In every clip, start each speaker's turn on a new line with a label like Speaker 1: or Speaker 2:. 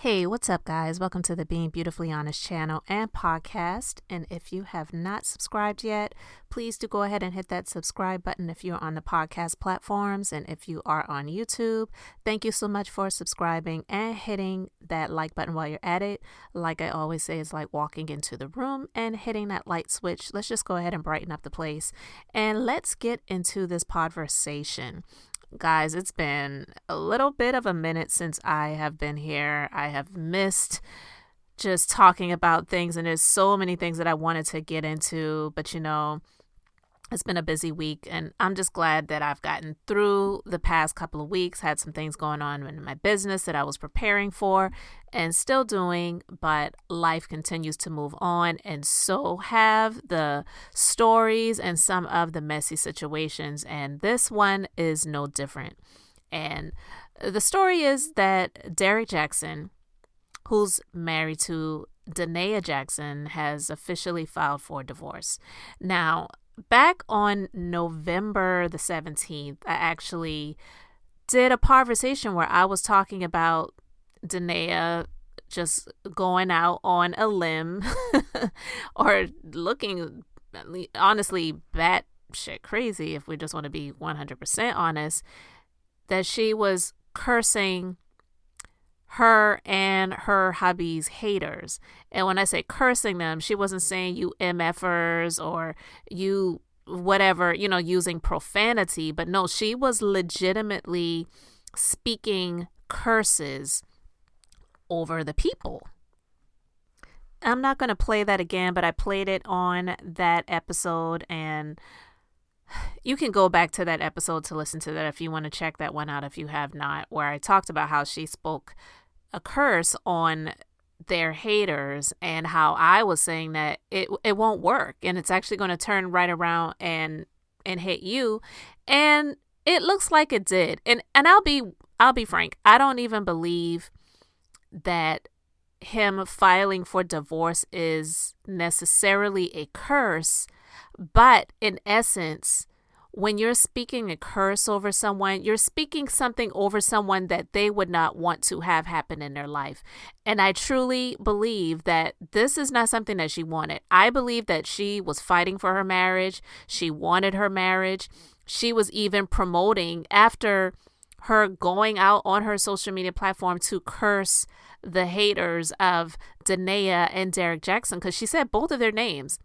Speaker 1: Hey, what's up, guys? Welcome to the Being Beautifully Honest channel and podcast. And if you have not subscribed yet, please do go ahead and hit that subscribe button if you're on the podcast platforms. And if you are on YouTube, thank you so much for subscribing and hitting that like button while you're at it. Like I always say, it's like walking into the room and hitting that light switch. Let's just go ahead and brighten up the place. And let's get into this conversation. Guys, it's been a little bit of a minute since I have been here. I have missed just talking about things, and there's so many things that I wanted to get into, but it's been a busy week, and I'm just glad that I've gotten through the past couple of weeks, had some things going on in my business that I was preparing for and still doing, but life continues to move on, and so have the stories and some of the messy situations, and this one is no different. And the story is that Derrick Jaxn, who's married to danaiajaxn, has officially filed for divorce. Now, back on November the 17th, I actually did a conversation where I was talking about Danaia just going out on a limb or looking honestly batshit crazy, if we just want to be 100% honest, that she was cursing her and her hubby's haters. And when I say cursing them, she wasn't saying you MFers or you whatever, using profanity. But no, she was legitimately speaking curses over the people. I'm not going to play that again, but I played it on that episode, and you can go back to that episode to listen to that if you want to check that one out if you have not, where I talked about how she spoke a curse on their haters and how I was saying that it won't work and it's actually going to turn right around and hit you. And it looks like it did. And I'll be frank, I don't even believe that him filing for divorce is necessarily a curse, but in essence, when you're speaking a curse over someone, you're speaking something over someone that they would not want to have happen in their life. And I truly believe that this is not something that she wanted. I believe that she was fighting for her marriage. She wanted her marriage. She was even promoting, after her going out on her social media platform, to curse the haters of Danaia and Derrick Jaxn, because she said both of their names.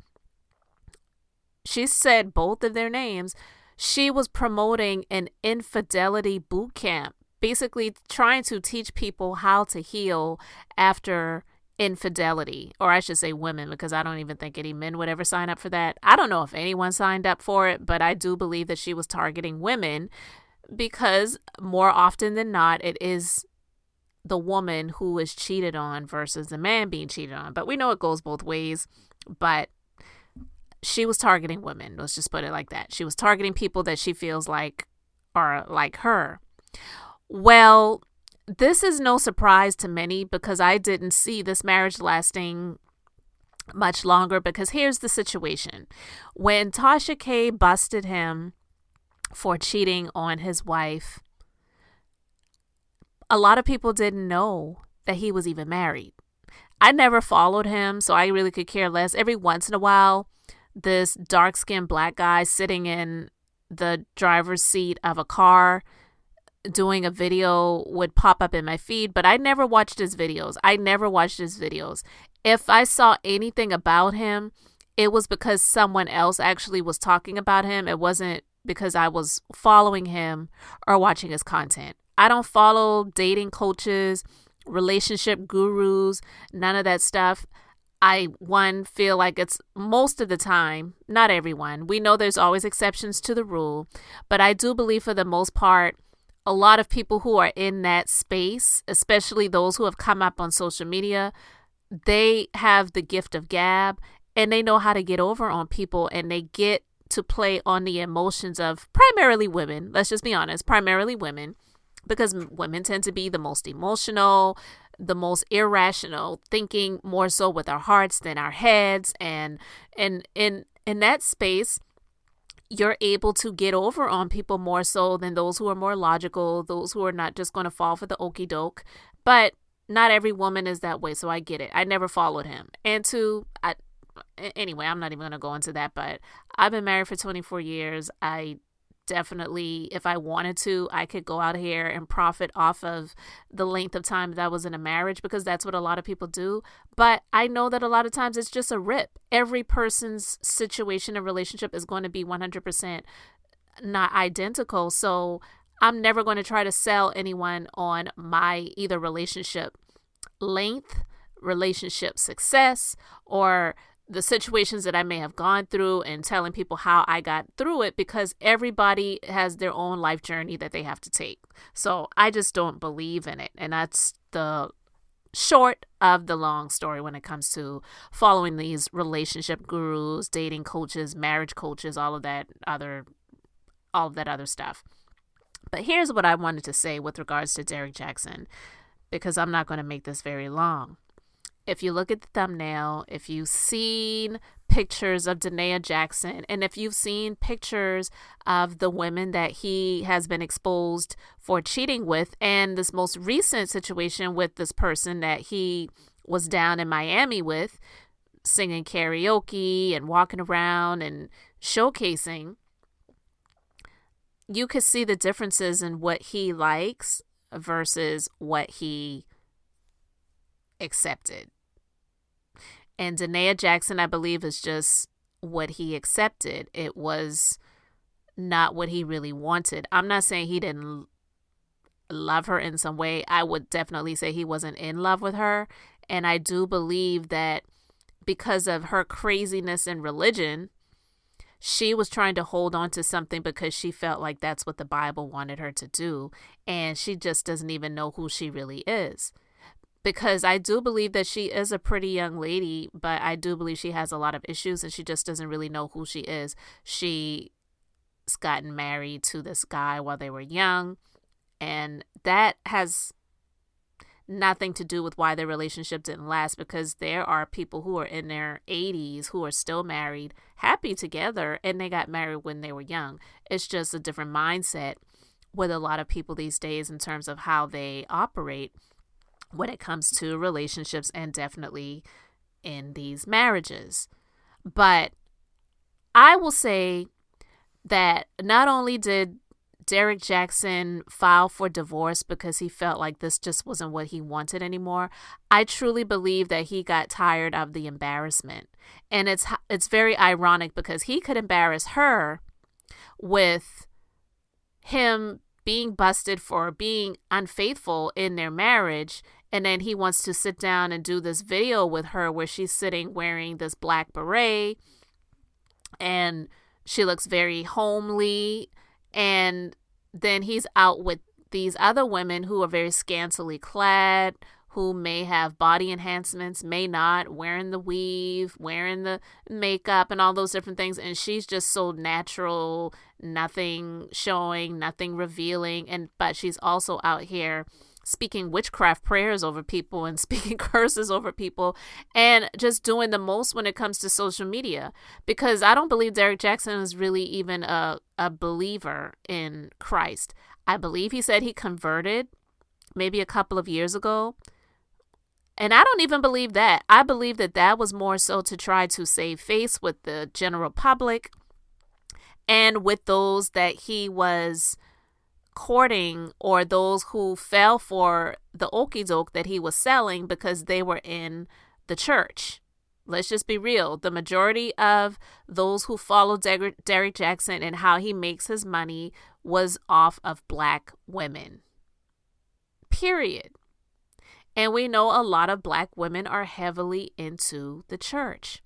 Speaker 1: She was promoting an infidelity boot camp, basically trying to teach people how to heal after infidelity, or I should say women, because I don't even think any men would ever sign up for that. I don't know if anyone signed up for it, but I do believe that she was targeting women because more often than not, it is the woman who is cheated on versus the man being cheated on. But we know it goes both ways, but she was targeting women. Let's just put it like that. She was targeting people that she feels like are like her. Well, this is no surprise to many because I didn't see this marriage lasting much longer, because here's the situation. When Tasha K busted him for cheating on his wife, a lot of people didn't know that he was even married. I never followed him, so I really could care less. Every once in a while, this dark-skinned black guy sitting in the driver's seat of a car doing a video would pop up in my feed, but I never watched his videos. If I saw anything about him, it was because someone else actually was talking about him. It wasn't because I was following him or watching his content. I don't follow dating coaches, relationship gurus, none of that stuff. I feel like it's most of the time, not everyone. We know there's always exceptions to the rule, but I do believe for the most part, a lot of people who are in that space, especially those who have come up on social media, they have the gift of gab and they know how to get over on people, and they get to play on the emotions of primarily women. Let's just be honest, primarily women, because women tend to be the most emotional, the most irrational, thinking more so with our hearts than our heads. And in that space, you're able to get over on people more so than those who are more logical, those who are not just going to fall for the okie doke. But not every woman is that way, so I get it. I never followed him. And anyway, I'm not even going to go into that, but I've been married for 24 years. I definitely, if I wanted to, I could go out here and profit off of the length of time that I was in a marriage, because that's what a lot of people do. But I know that a lot of times it's just a rip. Every person's situation and relationship is going to be 100% not identical. So I'm never going to try to sell anyone on my either relationship length, relationship success, or the situations that I may have gone through, and telling people how I got through it, because everybody has their own life journey that they have to take. So I just don't believe in it. And that's the short of the long story when it comes to following these relationship gurus, dating coaches, marriage coaches, all of that other stuff. But here's what I wanted to say with regards to Derrick Jaxn, because I'm not going to make this very long. If you look at the thumbnail, if you've seen pictures of danaiajaxn, and if you've seen pictures of the women that he has been exposed for cheating with, and this most recent situation with this person that he was down in Miami with, singing karaoke and walking around and showcasing, you could see the differences in what he likes versus what he accepted. And danaiajaxn, I believe, is just what he accepted. It was not what he really wanted. I'm not saying he didn't love her in some way. I would definitely say he wasn't in love with her. And I do believe that because of her craziness in religion, she was trying to hold on to something because she felt like that's what the Bible wanted her to do. And she just doesn't even know who she really is. Because I do believe that she is a pretty young lady, but I do believe she has a lot of issues and she just doesn't really know who she is. She's gotten married to this guy while they were young, and that has nothing to do with why their relationship didn't last, because there are people who are in their 80s who are still married, happy together, and they got married when they were young. It's just a different mindset with a lot of people these days in terms of how they operate when it comes to relationships, and definitely in these marriages. But I will say that not only did Derrick Jaxn file for divorce because he felt like this just wasn't what he wanted anymore, I truly believe that he got tired of the embarrassment. And it's very ironic, because he could embarrass her with him being busted for being unfaithful in their marriage, and then he wants to sit down and do this video with her where she's sitting wearing this black beret and she looks very homely, and then he's out with these other women who are very scantily clad, who may have body enhancements, may not, wearing the weave, wearing the makeup and all those different things. And she's just so natural, nothing showing, nothing revealing. But she's also out here speaking witchcraft prayers over people and speaking curses over people and just doing the most when it comes to social media. Because I don't believe Derrick Jaxn is really even a believer in Christ. I believe he said he converted maybe a couple of years ago. And I don't even believe that. I believe that that was more so to try to save face with the general public and with those that he was courting, or those who fell for the okie doke that he was selling because they were in the church. Let's just be real. The majority of those who follow Derrick Jaxn and how he makes his money was off of black women. Period. And we know a lot of black women are heavily into the church,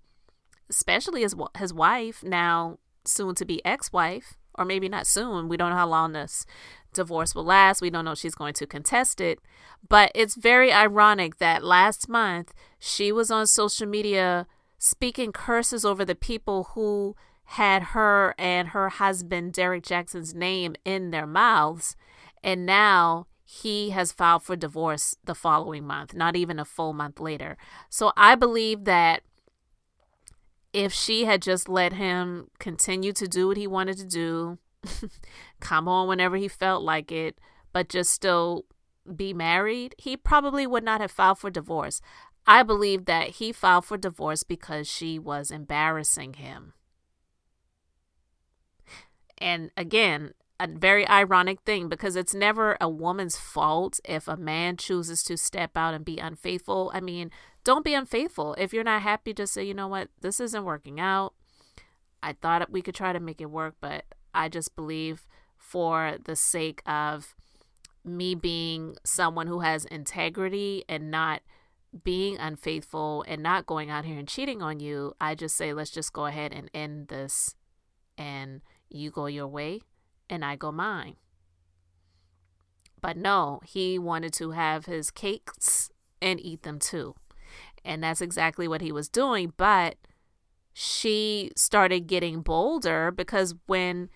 Speaker 1: especially his wife, now soon to be ex-wife, or maybe not soon. We don't know how long this divorce will last. We don't know if she's going to contest it. But it's very ironic that last month she was on social media speaking curses over the people who had her and her husband Derrick Jaxn's name in their mouths. And now he has filed for divorce the following month, not even a full month later. So I believe that if she had just let him continue to do what he wanted to do, come on whenever he felt like it, but just still be married, he probably would not have filed for divorce. I believe that he filed for divorce because she was embarrassing him. And again, a very ironic thing, because it's never a woman's fault if a man chooses to step out and be unfaithful. I mean, don't be unfaithful. If you're not happy, just say, you know what, this isn't working out. I thought we could try to make it work, but I just believe for the sake of me being someone who has integrity and not being unfaithful and not going out here and cheating on you, I just say, let's just go ahead and end this, and you go your way and I go mine. But no, he wanted to have his cakes and eat them too. And that's exactly what he was doing. But she started getting bolder, because when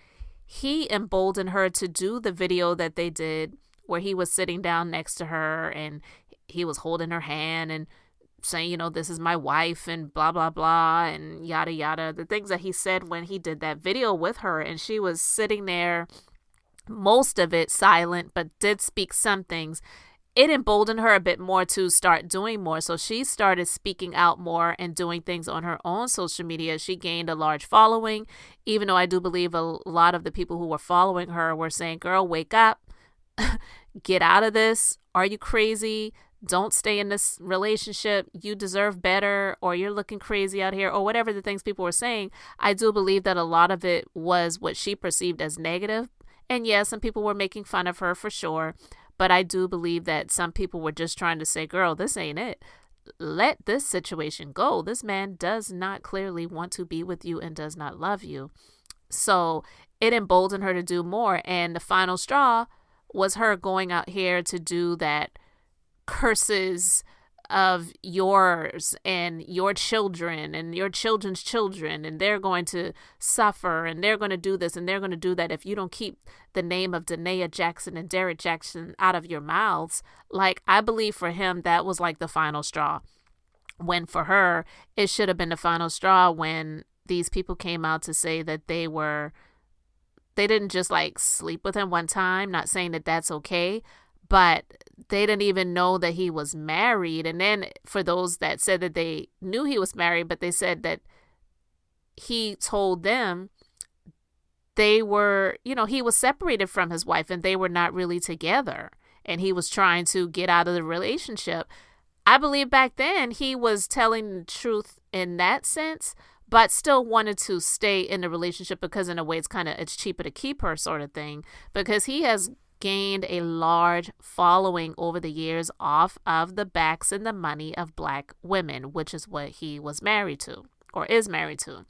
Speaker 1: he emboldened her to do the video that they did where he was sitting down next to her and he was holding her hand and saying, you know, this is my wife and blah, blah, blah, and yada, yada. The things that he said when he did that video with her, and she was sitting there, most of it silent, but did speak some things. It emboldened her a bit more to start doing more. So she started speaking out more and doing things on her own social media. She gained a large following, even though I do believe a lot of the people who were following her were saying, girl, wake up, get out of this. Are you crazy? Don't stay in this relationship. You deserve better, or you're looking crazy out here, or whatever the things people were saying. I do believe that a lot of it was what she perceived as negative. And yes, some people were making fun of her for sure. But I do believe that some people were just trying to say, girl, this ain't it. Let this situation go. This man does not clearly want to be with you and does not love you. So it emboldened her to do more. And the final straw was her going out here to do that curses of yours and your children and your children's children, and they're going to suffer, and they're going to do this and they're going to do that if you don't keep the name of Danaiajaxn and Derrick Jaxn out of your mouths. Like, I believe for him that was like the final straw, when for her it should have been the final straw when these people came out to say that they didn't just like sleep with him one time. Not saying that that's okay, but they didn't even know that he was married. And then for those that said that they knew he was married, but they said that he told them they were, you know, he was separated from his wife and they were not really together, and he was trying to get out of the relationship. I believe back then he was telling the truth in that sense, but still wanted to stay in the relationship because in a way it's cheaper to keep her, sort of thing, because he has gained a large following over the years off of the backs and the money of Black women, which is what he was married to, or is married to,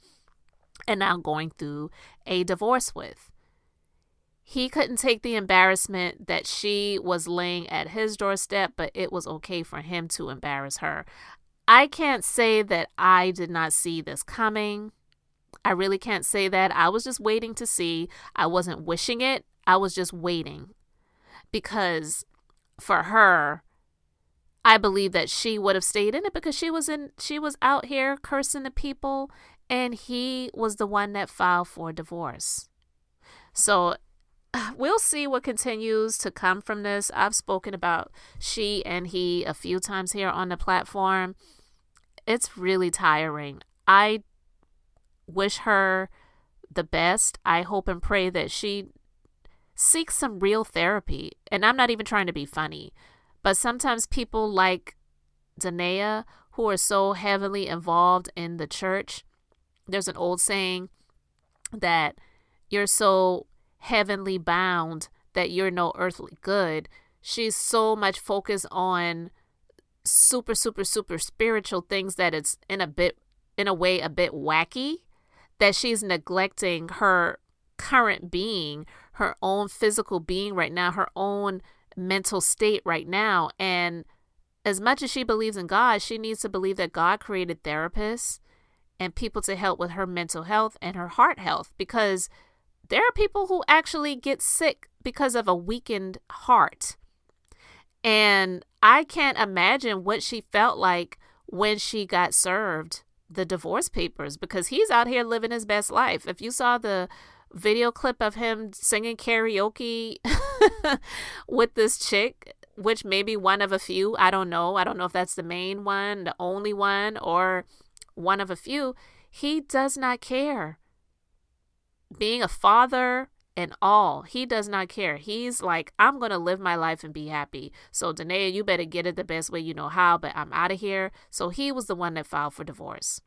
Speaker 1: and now going through a divorce with. He couldn't take the embarrassment that she was laying at his doorstep, but it was okay for him to embarrass her. I can't say that I did not see this coming. I really can't say that. I was just waiting to see. I wasn't wishing it. I was just waiting, because for her, I believe that she would have stayed in it, because she was out here cursing the people, and he was the one that filed for divorce. So we'll see what continues to come from this. I've spoken about she and he a few times here on the platform. It's really tiring. I wish her the best. I hope and pray that she seek some real therapy. And I'm not even trying to be funny, but sometimes people like Danaia, who are so heavily involved in the church, there's an old saying that you're so heavenly bound that you're no earthly good. She's so much focused on super, super, super spiritual things that it's in a way a bit wacky, that she's neglecting her current being, her own physical being right now, her own mental state right now. And as much as she believes in God, she needs to believe that God created therapists and people to help with her mental health and her heart health, because there are people who actually get sick because of a weakened heart. And I can't imagine what she felt like when she got served the divorce papers, because he's out here living his best life. If you saw the video clip of him singing karaoke with this chick, which may be one of a few. I don't know. I don't know if that's the main one, the only one, or one of a few. He does not care. Being a father and all, he does not care. He's like, I'm going to live my life and be happy. So, Danae, you better get it the best way you know how, but I'm out of here. So he was the one that filed for divorce.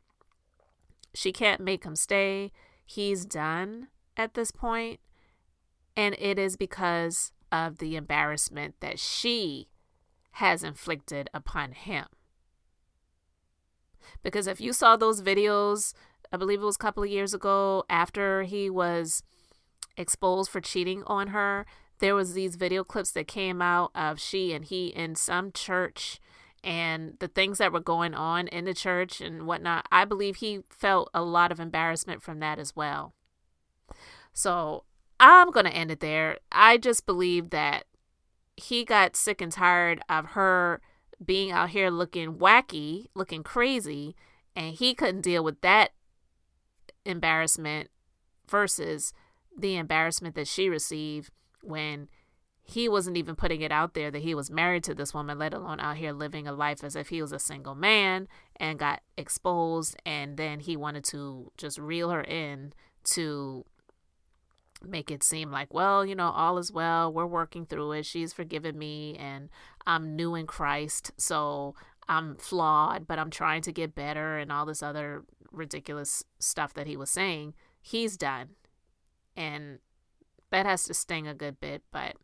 Speaker 1: She can't make him stay. He's done at this point. And it is because of the embarrassment that she has inflicted upon him. Because if you saw those videos, I believe it was a couple of years ago, after he was exposed for cheating on her, there was these video clips that came out of she and he in some church and the things that were going on in the church and whatnot. I believe he felt a lot of embarrassment from that as well. So I'm going to end it there. I just believe that he got sick and tired of her being out here looking wacky, looking crazy, and he couldn't deal with that embarrassment versus the embarrassment that she received when he wasn't even putting it out there that he was married to this woman, let alone out here living a life as if he was a single man, and got exposed, and then he wanted to just reel her in to make it seem like, well, you know, all is well, we're working through it, she's forgiven me, and I'm new in Christ, so I'm flawed, but I'm trying to get better, and all this other ridiculous stuff that he was saying. He's done, and that has to sting a good bit. But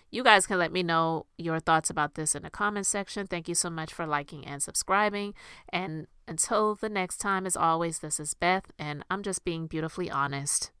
Speaker 1: you guys can let me know your thoughts about this in the comment section. Thank you so much for liking and subscribing, and until the next time, as always, this is Beth, and I'm just being beautifully honest.